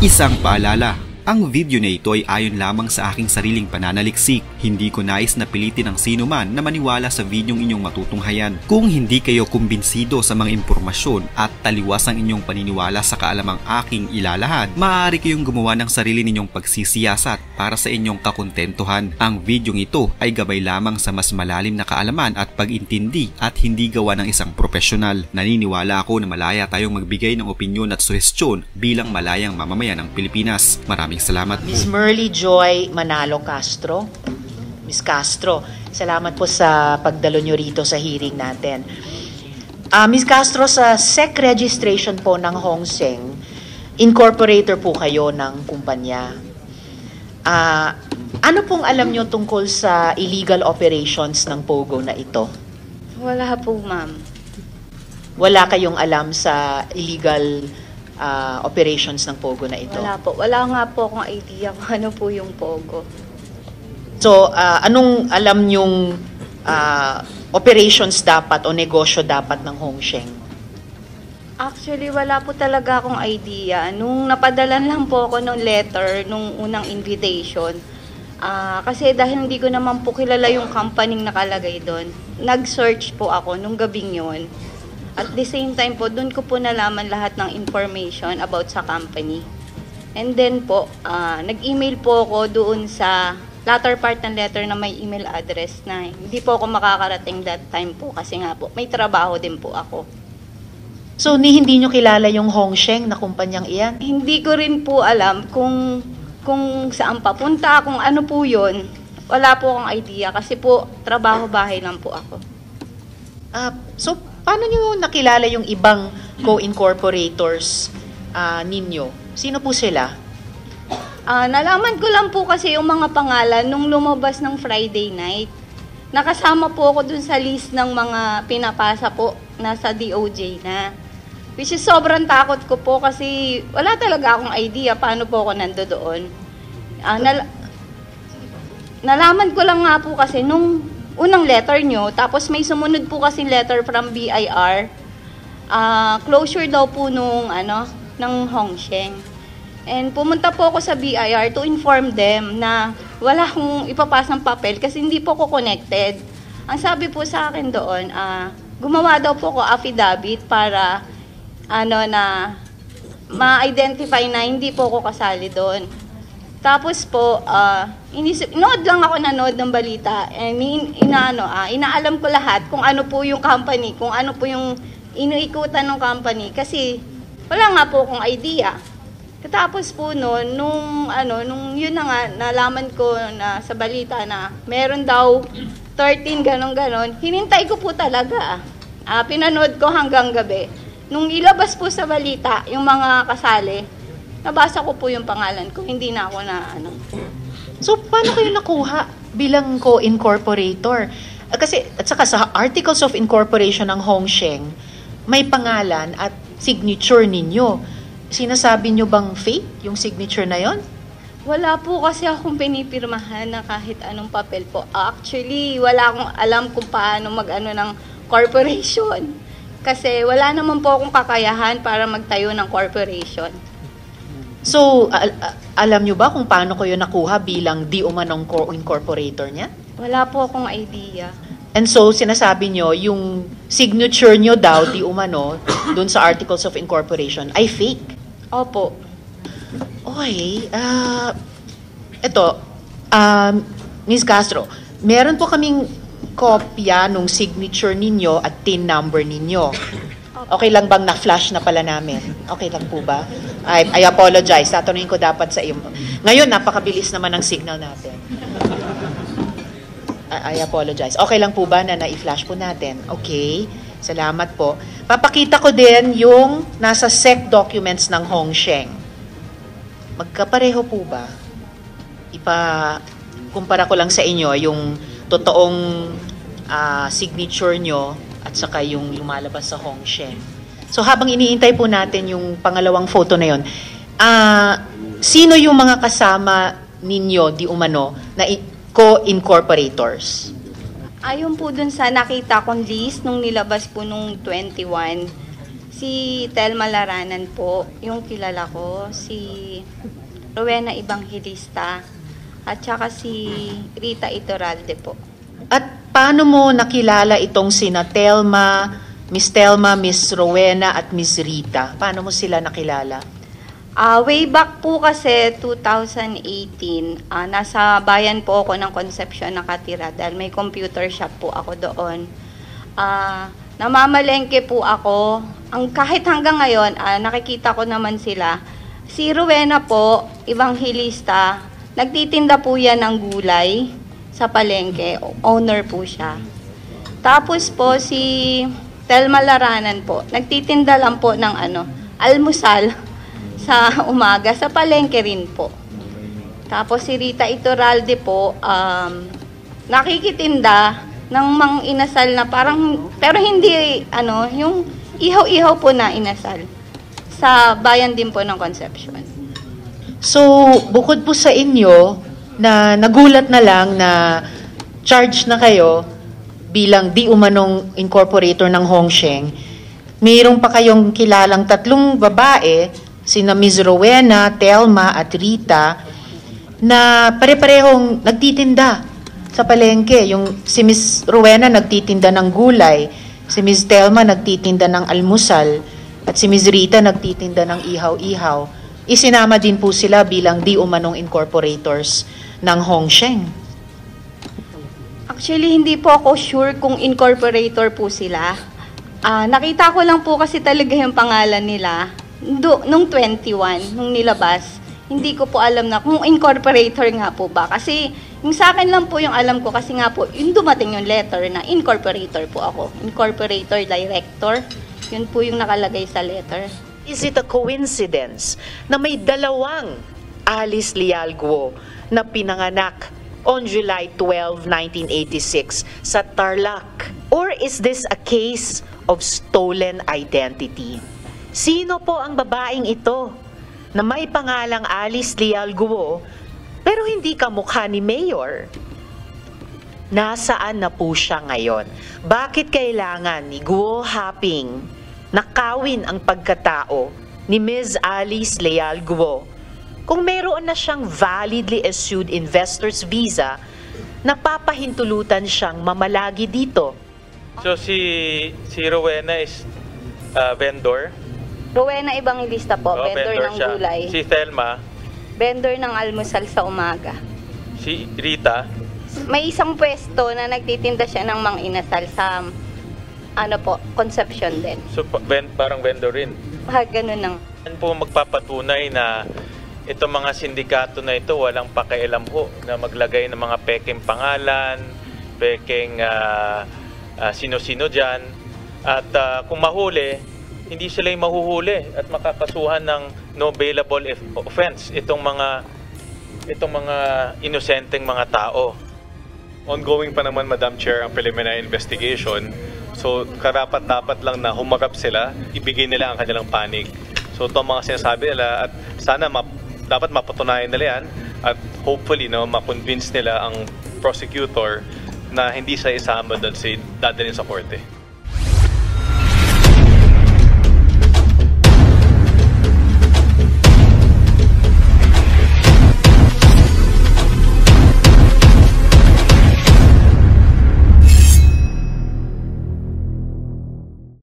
Isang paalala, ang video na ito ay ayon lamang sa aking sariling pananaliksik. Hindi ko nais na pilitin ang sino man na maniwala sa videong inyong matutunghayan. Kung hindi kayo kumbinsido sa mga impormasyon at taliwas ang inyong paniniwala sa kaalamang aking ilalahad, maaari kayong gumawa ng sarili ninyong pagsisiyasat para sa inyong kakontentuhan. Ang videong ito ay gabay lamang sa mas malalim na kaalaman at pag-intindi at hindi gawa ng isang profesional. Naniniwala ako na malaya tayong magbigay ng opinyon at suhestyon bilang malayang mamamayan ng Pilipinas. Maraming salamat po. Miss Merly Joy Manalo Castro. Miss Castro, salamat po sa pagdalo nyo rito sa hearing natin. Miss Castro, sa SEC registration po ng Hong Seng, incorporator po kayo ng kumpanya. Ano pong alam nyo tungkol sa illegal operations ng POGO na ito? Wala po, ma'am. Wala kayong alam sa illegal operations ng POGO na ito? Wala po. Wala nga po akong idea kung ano po yung POGO. So, anong alam nyong operations dapat o negosyo dapat ng Hong Seng? Actually, wala po talaga akong idea. Nung napadalan lang po ako ng letter, nung unang invitation, kasi dahil hindi ko naman po kilala yung company nakalagay doon, nag-search po ako nung gabing yun. At the same time po, doon ko po nalaman lahat ng information about sa company. And then po, nag-email po ako doon sa latter part ng letter na may email address na hindi po ako makakarating that time po kasi nga po, may trabaho din po ako. So, hindi nyo kilala yung Hong Seng na kumpanyang iyan? Hindi ko rin po alam kung saan papunta, kung ano po yun. Wala po akong idea kasi po, trabaho-bahay lang po ako. So, paano nyo nakilala yung ibang co-incorporators ninyo? Sino po sila? Nalaman ko lang po kasi yung mga pangalan nung lumabas ng Friday night. Nakasama po ako dun sa list ng mga pinapasa po, nasa DOJ na. Which is sobrang takot ko po kasi wala talaga akong idea paano po ako nandoon. Nalaman ko lang nga po kasi nung unang letter nyo, tapos may sumunod po kasi letter from BIR, closure daw po ng Hong Seng. And pumunta po ako sa BIR to inform them na wala akong ipapasang papel kasi hindi po ko connected. Ang sabi po sa akin doon, gumawa daw po ako affidavit para na ma-identify na hindi po ako kasali doon. Tapos po, inood lang ako nanood ng balita and inaalam ko lahat kung ano po yung company, kung ano po yung inuikutan ng company kasi wala nga po akong idea. Katapos po nung yun na nga, nalaman ko na sa balita na meron daw 13 ganon-ganon, hinintay ko po talaga. Pinanood ko hanggang gabi. Nung ilabas po sa balita, yung mga kasali, nabasa ko po yung pangalan ko, hindi na ako na So, paano kayo nakuha bilang co-incorporator? Kasi, at saka sa Articles of Incorporation ng Hong Seng, may pangalan at signature ninyo. Sinasabi nyo bang fake yung signature na yon? Wala po kasi akong pinipirmahan na kahit anong papel po. Actually, wala akong alam kung paano mag-ano ng corporation. Kasi wala naman po akong kakayahan para magtayo ng corporation. So, alam nyo ba kung paano kayo nakuha bilang di umanong co-incorporator niya? Wala po akong idea. And so, sinasabi nyo, yung signature nyo daw, di umano, dun sa Articles of Incorporation, ay fake. Opo. Okay. Ms. Castro, meron po kaming kopya nung signature ninyo at TIN number ninyo. Okay lang bang na-flash na pala namin? Okay lang po ba? I apologize. Tatanungin ko dapat sa iyo. Ngayon, napakabilis naman ang signal natin. I apologize. Okay lang po ba na na-flash po natin? Okay. Salamat po. Papakita ko din yung nasa SEC documents ng Hong Seng. Magkapareho po ba? Kumpara ko lang sa inyo yung totoong signature nyo at saka yung lumalabas sa Hong Seng. So habang iniintay po natin yung pangalawang photo na yun, sino yung mga kasama ninyo di umano na co-incorporators? Ayon po dun sa nakita kong list nung nilabas po nung 21, Si Telma Laranan po, yung kilala ko, si Rowena Evangelista, at saka si Rita Iturralde po. At paano mo nakilala itong sina Telma, Miss Rowena at Miss Rita? Paano mo sila nakilala? Way back po kasi 2018, nasa bayan po ako ng Concepcion nakatira dahil may computer shop po ako doon. Namamalengke po ako. Kahit hanggang ngayon, nakikita ko naman sila. Si Rowena po, Evangelista, nagtitinda po yan ng gulay sa palengke. Owner po siya. Tapos po si Telma Laranan po, nagtitinda lang po ng almusal sa umaga, sa palengke rin po. Tapos si Rita Iturralde po, nakikitinda ng mang inasal na parang, pero hindi, yung ihaw-ihaw po na inasal. Sa bayan din po ng Concepcion. So, bukod po sa inyo, na nagulat na lang na charge na kayo bilang di umanong incorporator ng Hongsheng, mayroon pa kayong kilalang tatlong babae, sina Ms. Rowena, Telma at Rita, na pare-parehong nagtitinda sa palengke. Si Ms. Rowena nagtitinda ng gulay, si Ms. Telma nagtitinda ng almusal, at si Ms. Rita nagtitinda ng ihaw-ihaw. Isinama din po sila bilang di umanong incorporators ng Hongsheng. Actually, hindi po ako sure kung incorporator po sila. Nakita ko lang po kasi talaga yung pangalan nila nung 21, nung nilabas. Hindi ko po alam na kung incorporator nga po ba. Kasi yung sa akin lang po yung alam ko kasi nga po, yung dumating yung letter na incorporator po ako. Incorporator director. Yun po yung nakalagay sa letter. Is it a coincidence na may dalawang Alice Leal Guo na pinanganak on July 12, 1986 sa Tarlac? Or is this a case of stolen identity? Sino po ang babaeng ito na may pangalang Alice Leal Guo pero hindi kamukha ni Mayor? Nasaan na po siya ngayon? Bakit kailangan ni Guo Haping nakawin ang pagkatao ni Ms. Alice Leal Guo kung mayroon na siyang validly issued investor's visa na papahintulutan siyang mamalagi dito? So si Rowena is vendor. Rowena Evangelista po, vendor ng siya. gulay. Si Telma. Vendor ng almusal sa umaga. Si Rita. May isang pwesto na nagtitinda siya ng mang inasal sa Concepcion din. So parang vendor rin. Ganun lang. Yan po magpapatunay na itong mga sindikato na ito walang pakialam ho na maglagay ng mga peking pangalan, peking sino-sino dyan. At kung mahuli, hindi sila yung mahuhuli at makakasuhan ng no bailable offense itong mga inosenteng mga tao. Ongoing pa naman, Madam Chair, ang preliminary investigation. So, karapat-dapat lang na humarap sila, ibigay nila ang kanilang panig. So, ito ang mga sinasabi nila at sana dapat mapatunayan nila yan at hopefully ma-convince nila ang prosecutor na hindi siya isama doon dadalhin sa korte.